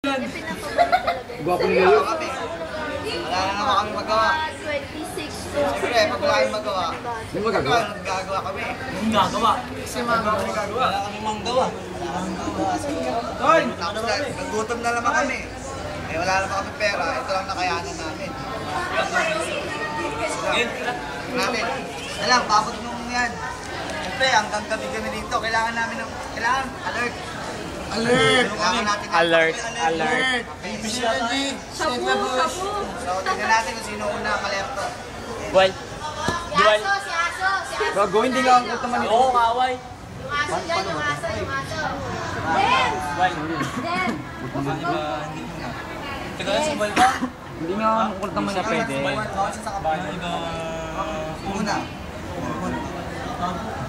Gwapo nila yun. Wala na naman kami magawa. 26 Siyempre, pag wala kami magawa, Yung magagawa? nagagawa kami. Yung gagawa. Kasi wala kami manggawa. Tapos nagutom na naman kami. Eh wala naman kami pera, ito lang nakayanan namin. Natin. Alam, papot nung yan. Siyempre, hanggang gabi kami dito, kailangan namin ng, kailangan, alert. Alert! Kailangan natin ng Alert. Shabu, shabu. So, tignan natin kung sino una malepto. Well, Si Aso. Bago, hindi nga ang kuta man ito. oo, kaway. Yung aso dyan, yung aso. Den! Den! Teka lang si Bal ba? Hindi nga ang kuta man na pwede. Bawal siya sa kabayan. Una.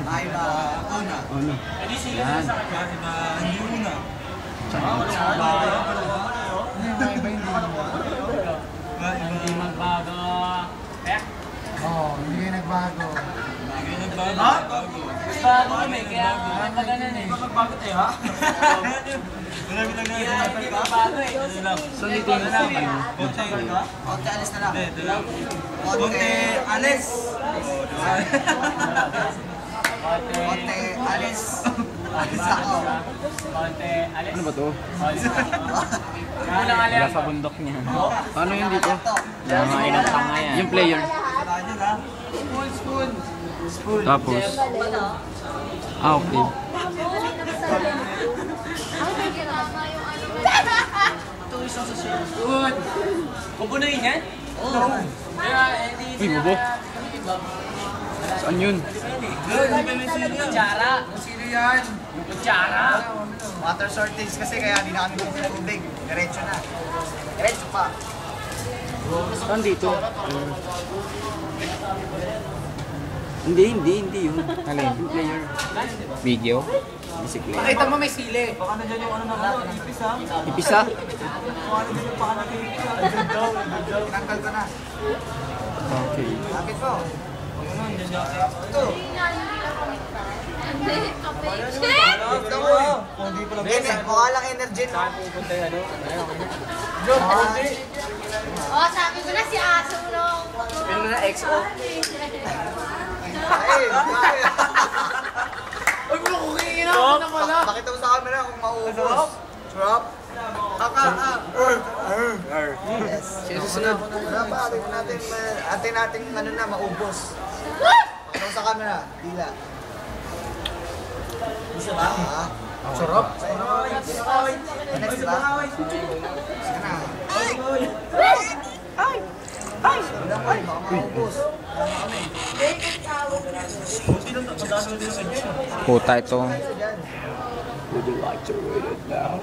Ay, una. Ano? Hindi sila sa kanya. Hindi una. Hindi magbago. Oo, hindi kayo nagbago. Bago kami, kaya pag ganun eh. Magbago tayo ha? Hindi magbago eh. So, dito yung ano? Konti alis na lang. Konti alis. Konti alis. Alis ako. Konti, alis. Ano ba to? Kulang alis. Wala sa bundok niya. Ano yun dito? Yung mga ilang tanga yan. Yung player. Tapos, okay. Kubunuin yan? Oo. Uy, bubo. Saan yun? Kutsara. Sino yan? Kutsara. Water shortage kasi kaya di na kami bumili ng tubig. Diretso na. Diretso pa. Saan dito? Hindi yun. Alin? Yung player. Video? Basically. Pakita mo may sili. Baka na dyan yung ano na ipis ha. Ipisa? Tinanggal ko na. Okay. Lapit po. Ito. Ito mo. Hindi, mukha lang energy no. Oh, sabi ko na si Aso nung. Ano na XO? Ay, Huwag mo kukingin ako na wala. pakita mo sa camera kung mauubos. Drop. Yes. Sino susunod? Wala pa, atin natin ano na, maubos. Pakita mo sa camera, dila. Isa ba? Sarap. Next ba? Sige na. Wala pa, baka maubos. Puta ito. Diyan. Would you like to read it now?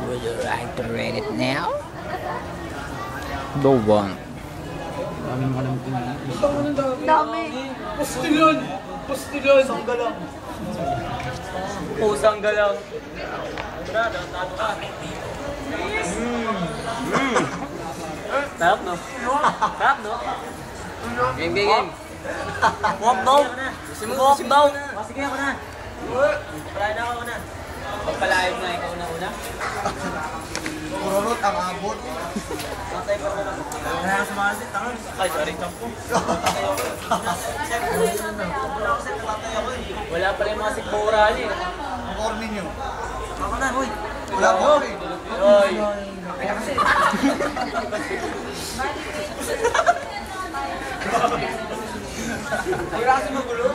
Would you like to read it now? Don't want. Daming alam ko na. Dami. Pustilon! Pustilon! Sanggalang. Pusang galang. Sarap no? Sarap no? Game. Walk daw! Walk daw! Sige ako na! Palayan ako na. Pagpalayan mo na ikaw una. Pururot ang abot. Wala ka sumasit. Ay, sorry. Champo. Wala pala yung mga sikbura niya. Ang corny nyo. Ako na, hoy. Wala po eh. Hoy.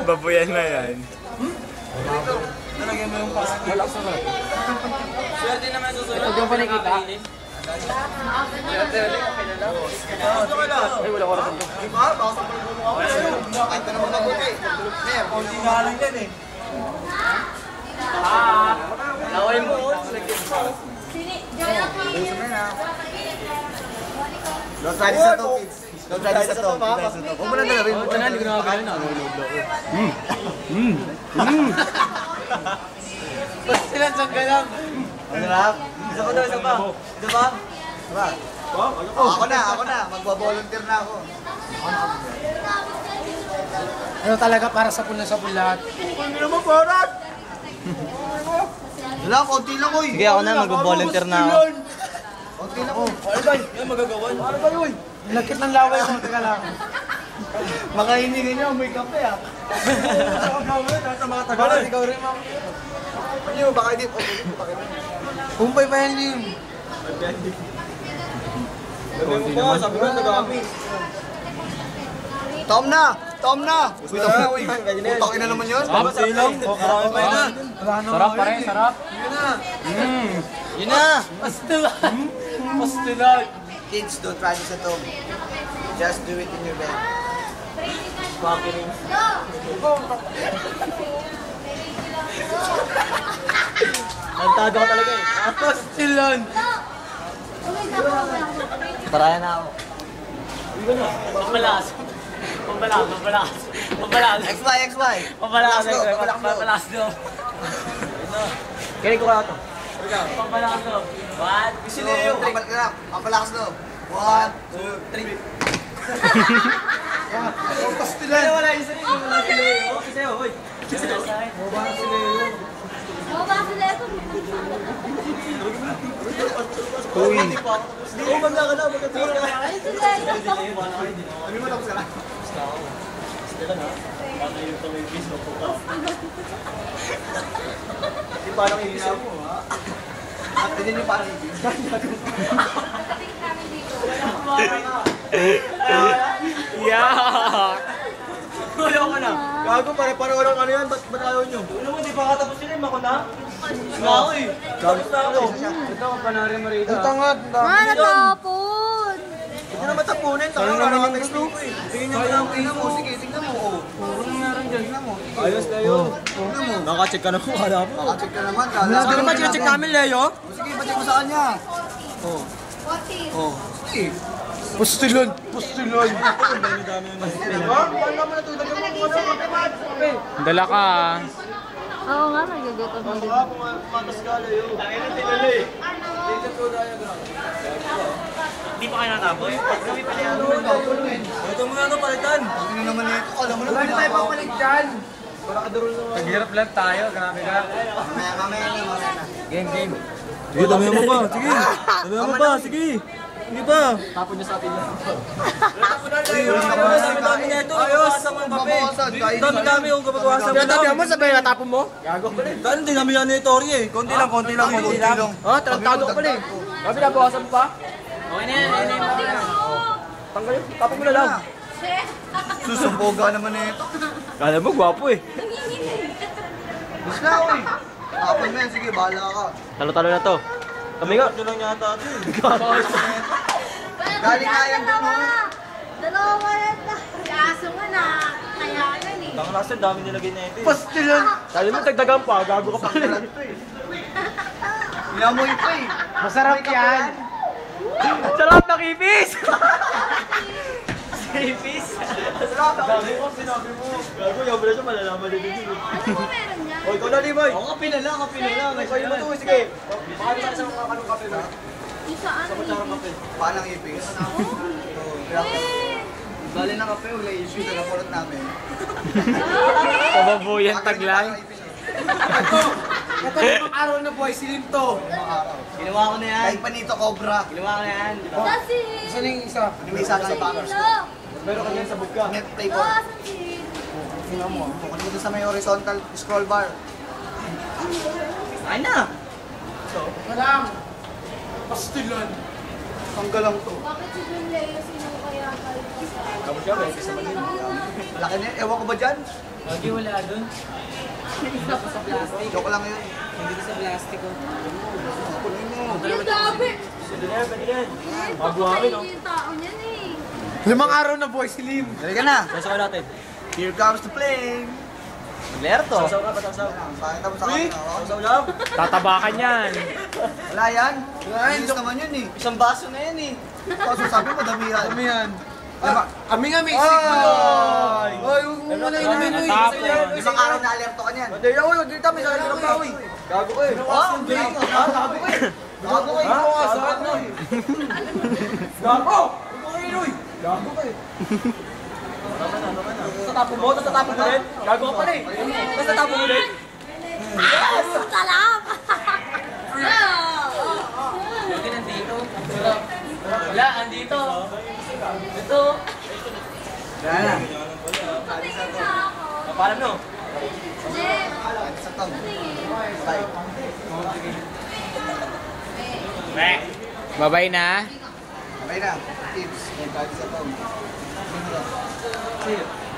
Babuyan na yan. Talagyan mo yung parang. Wala sa ka. Swerte naman susunod. Ito yung panikita. Ay, wala ko rin ito. Diba? Baka sa pagbuno ako. Kahit na naman mabuti. Mer, konti na lang yan eh. Laway mo. Ayusin mo na. Don't try this at all, kids. Don't try this at all. Huwag mo na nalawin. Huwag na, hindi ko nakakaya na. Pastilan sa galang. Ano rap? Isa ko daw, isa pa. Isa pa? Diba? Ako na. Magbabolunteer na ako. Ano talaga para sa pula sa lahat? Hindi naman parang! Wala, konti lang, oy. Sige, ako na, mag-volunteer na ako. Konti lang, oy. Ano ba? Yan, magagawan. Ano ba yun? Lakit ng laway mo, teka lang. Makainigan niyo, may kape ah. Sa mga tagalan, ikaw rin mga. Ano, baka hindi. Kumpay pa yan, Lim. Konti naman. Sabi ko, nag-aami. Tom na! Tom na! Uy, Tom na, uy. Putang ina naman yun. Sabi lang. Marami pa yun. Sarap pa rin, sarap. Yun na. Pastilan. Pastilan. Kids, don't try this at home. Just do it in your bed. Nantado ka talaga eh. Pastilan. Paraya na ako. Iba na. Pampalas. Pampalas. Pampalas. Pampalas. XY, XY. Pampalas. Pampalas. Pampalas do. Kaya ko kaya ito. Pampalas do. What? Gusto niyo, pampalakas no. 1, 2, 3. Pastilan. Wala isa rin. Wala sila yun. Kasi yun. Hoy. Kasi yun. Mabang sila yun. Uy. Hindi ko magkaka na. Magkatira ka. Sabi mo tapos ka na. Stila na. Paano yung kamay piso po ka? Hindi parang ibisa mo ha? At hindi niyo parang ibig. Yeah! Ayaw ka na. Gago, pare-pare walang ano yan. Ba't ayaw nyo? Ano mo, di pa katapos sila yung makuna? Nga ako eh. Tapos na ako. Ito, panari mo rito. Ito nga, Natapon! Hindi naman tapunin. Tangan na naman text ko eh. Tingin nyo lang. Tingnan mo, sige, tingnan mo. Oh. puro meron dyan. Tingnan mo. Ayos, Leo. Tingnan mo. Nakacheck ka na kung kala mo. Nakacheck ka naman. Hindi naman check namin, Leo. Sige, pacheck mo sa kanya. Oh. Oh. Sige. Pustilan. Pustilan. Dala ka. Oo nga, nagagatom mo din. Pumatas ka, Leo. Tangin na tinala eh. Hindi pa kayo natapos? Pag kami pala yan. Ito mo na ito, palitan. Ano naman ito? Alam mo na. Wala na tayo papalit dyan. Naghirap lang tayo, grabe ka. Mamaya na. Game, game. Sige, damihan mo pa. Sige. Damihan mo pa. Sige. Hindi pa. Tapon niya sa atin yan. Dami-dami na ito. Ayos. Dami-dami yung kababawasan mo. Dami mo, sabay natapon mo? Gago. Dahil hindi namin yan ni Tori eh. Konti lang, konti lang. Konti lang. Ha? Tarantado ka pala eh. Dami na, bawasan mo pa? Okay na yan. Tanggal yun. Tapon mo na lang. Susumboga naman ito. Kala mo, gwapo eh. Gusto na, uy. Tapon mo yan, sige, bahala ka. Talo-talo na to. Kami nga. Ito lang yata ito eh. Galing nga yan doon, oh. Dalawa na. Kaso nga na, kaya yan eh. Tanga kasi, dami nilagay na ito eh. Pastilan. Sabi mo, tagdagan pa. Gago ka pa. Inamoy pa eh. Masarap yan. Sarap na kipis! Kipis? Sarap na kipis. Sinabi mo. Gago, yung pala siya malalaman din din. Ano mo meron yan? O, ikaw na, Levi. Ako, kape na lang. Kayo mo to, sige. Baka naman sa mga kanong kape mo. Isa ano eh. Palang ipis. Bali na kape, wala ipis. Ito na pulot namin. Kababuyan taglay. Palang ipis. Ito yung araw na boy, silim to. Ginawa ko na yan. Kahit panito cobra. Ginawa ko na yan. Kasi, Saan yung isa? May isa ka sa bangers. Meron ka yan sa bugka. Net flavor. Tingnan mo. Kung dito sa may horizontal scroll bar. Ay na! Walang. Pastilan. Tanggal lang to. bakit si John Leo sino kaya kayo? Tapos siya, may isa man Laki na yun. Ewan ko ba dyan? Lagi wala dun. Sa plastic. Joke lang yun. Hindi ko sa plastic ko. Kunin mo. Yung gabi! Pwede yan. Pagpakain yung tao niyan eh. 5 araw na boy, silim. Dali ka na. Sasawa natin. Here comes the plane. Lerto. Sasaw ka, pasasaw. Pakita mo sa akin. Sasaw lang. Tatabakan yan. Wala yan. Linis naman yun eh. Isang baso na yan eh. Kaso sabi mo, damihan. Kami yan. Diba? Kami nga may signal. Ay! Ay, huwag mo na inumin mo. Isang araw na alerto ka niyan. Hindi ako, dito may sakit ka pa, uy. Gago ko eh. Hindi. Gago ko eh. Gago ko eh. Gago! Gago ka eh. Tatapon mo ulit. Gago ka pala eh. Tapos tatapon mo ulit. Salam! Hindi nandito. Wala, andito. Ito. Wala na. Paano no? Sa tong. Bye. Babay na. Bye na. Tips. Kung kali sa tong. Sige.